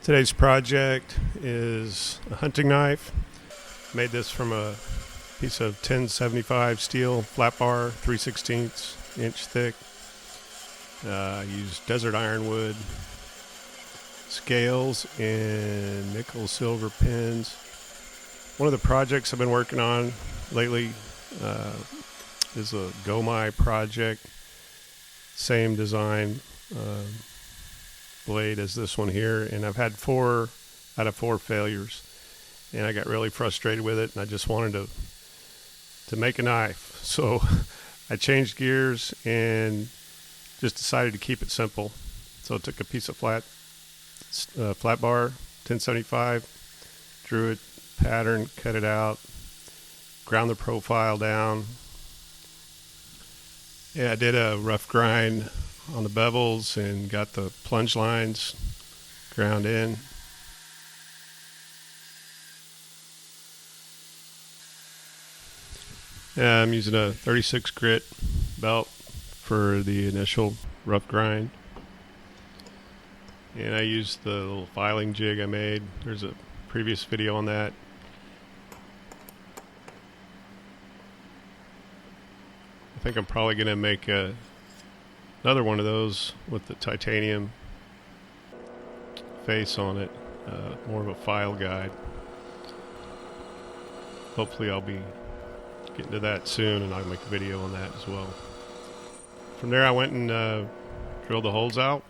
Today's project is a hunting knife. Made this from a piece of 1075 steel flat bar, 3/16 inch thick. I used desert ironwood, scales, and nickel silver pins. One of the projects I've been working on lately is a Gomai project. Same design blade as this one here, and I've had 4 out of 4 failures, and I got really frustrated with it, and I just wanted to make a knife. So I changed gears and just decided to keep it simple. So I took a piece of flat bar, 1075, drew it pattern, cut it out, ground the profile down. Yeah, I did a rough grind on the bevels and got the plunge lines ground in. I'm using a 36 grit belt for the initial rough grind. And I used the little filing jig I made. There's a previous video on that. I think I'm probably going to make another one of those with the titanium face on it, more of a file guide. Hopefully I'll be getting to that soon, and I'll make a video on that as well. From there I went and drilled the holes out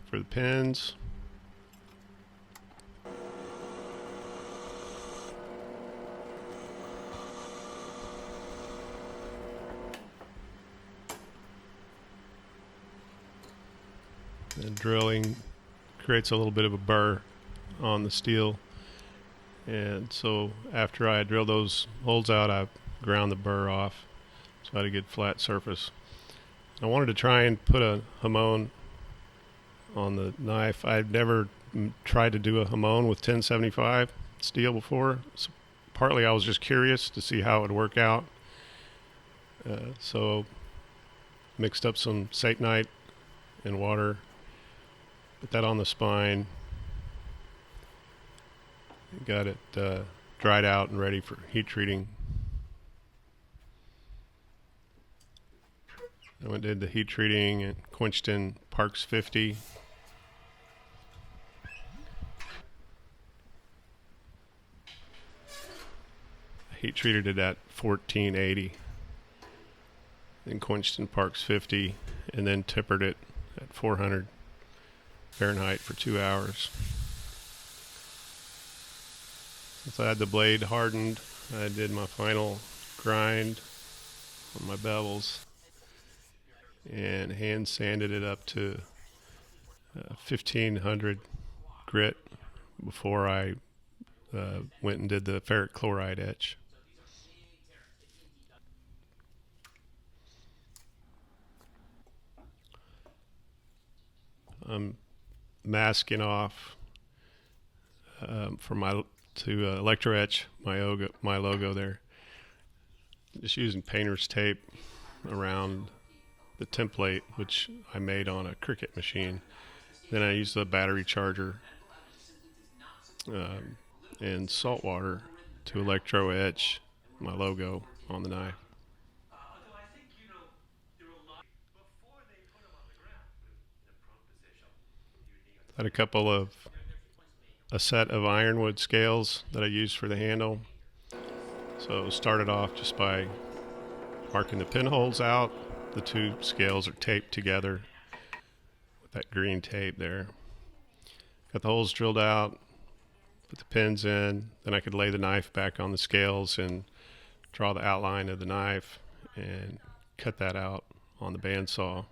for the pins. And drilling creates a little bit of a burr on the steel, and so after I drilled those holes out, I ground the burr off so I had a good flat surface. I wanted to try and put a hamon on the knife. I've never tried to do a hamon with 1075 steel before, so partly I was just curious to see how it would work out. So mixed up some satanite and water, put that on the spine, got it dried out and ready for heat treating. I went and did the heat treating and quenched in Parks 50. Heat treated it at 1480, then quenched in Parks 50, and then tempered it at 400 Fahrenheit for 2 hours. Once I had the blade hardened, I did my final grind on my bevels and hand sanded it up to 1500 grit before I went and did the ferric chloride etch. I'm masking off to electro etch my logo there. Just using painter's tape around the template, which I made on a Cricut machine. Then I used the battery charger and salt water to electro etch my logo on the knife. Had a set of ironwood scales that I used for the handle. So started off just by marking the pinholes out. The 2 scales are taped together with that green tape there. Got the holes drilled out, put the pins in, then I could lay the knife back on the scales and draw the outline of the knife and cut that out on the bandsaw.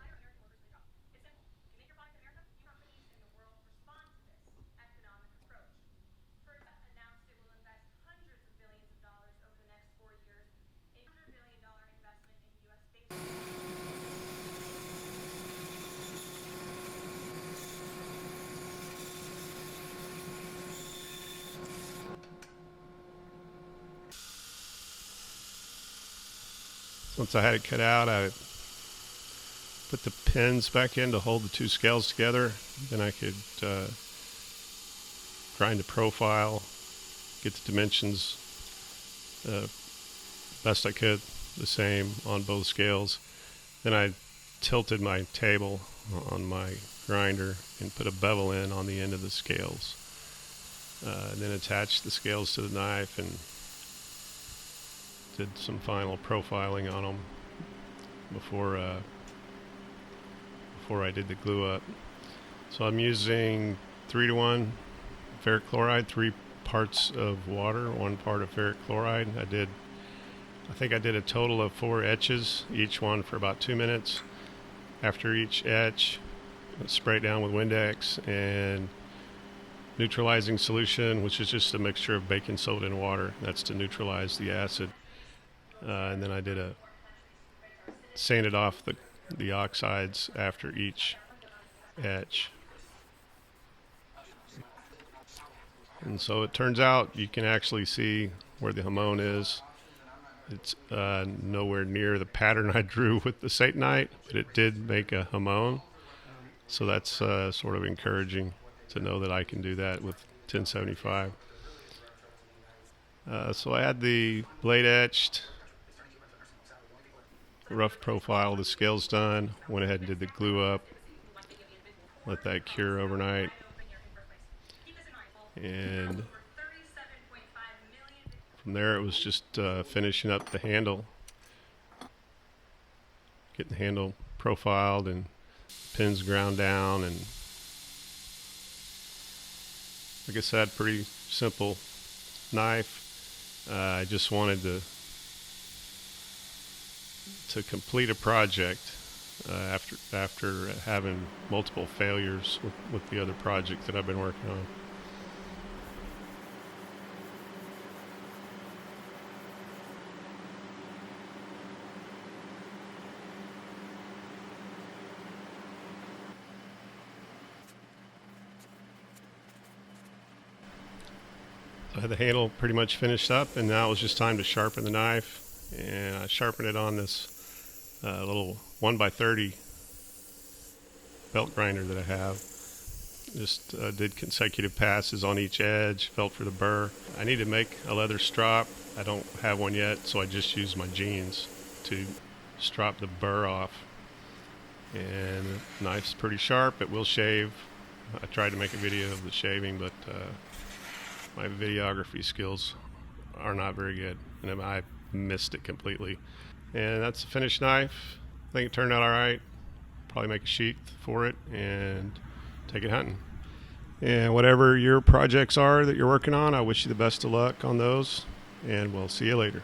Once I had it cut out, I put the pins back in to hold the 2 scales together. Then I could grind the profile, get the dimensions best I could the same on both scales. Then I tilted my table on my grinder and put a bevel in on the end of the scales. Then attached the scales to the knife and did some final profiling on them before I did the glue up. So I'm using 3-to-1 ferric chloride, 3 parts of water, 1 part of ferric chloride. I think I did a total of 4 etches, each one for about 2 minutes. After each etch, spray it down with Windex and neutralizing solution, which is just a mixture of baking soda and water. That's to neutralize the acid. And then I sanded off the oxides after each etch. And so it turns out you can actually see where the hamon is. It's nowhere near the pattern I drew with the Satanite, but it did make a hamon. So that's sort of encouraging to know that I can do that with 1075. So I had the blade etched, rough profile of the scales done, went ahead and did the glue up, let that cure overnight, and from there it was just finishing up the handle, getting the handle profiled and pins ground down, and like I said, pretty simple knife. I just wanted to complete a project after having multiple failures with the other project that I've been working on. I had the handle pretty much finished up, and now it was just time to sharpen the knife. And I sharpened it on this little 1x30 belt grinder that I have. Just did consecutive passes on each edge, felt for the burr. I need to make a leather strop. I don't have one yet, so I just use my jeans to strop the burr off. And the knife's pretty sharp. It will shave. I tried to make a video of the shaving, but my videography skills are not very good, and I missed it completely. And that's the finished knife. I think it turned out all right. Probably make a sheath for it and take it hunting. And whatever your projects are that you're working on, I wish you the best of luck on those, and we'll see you later.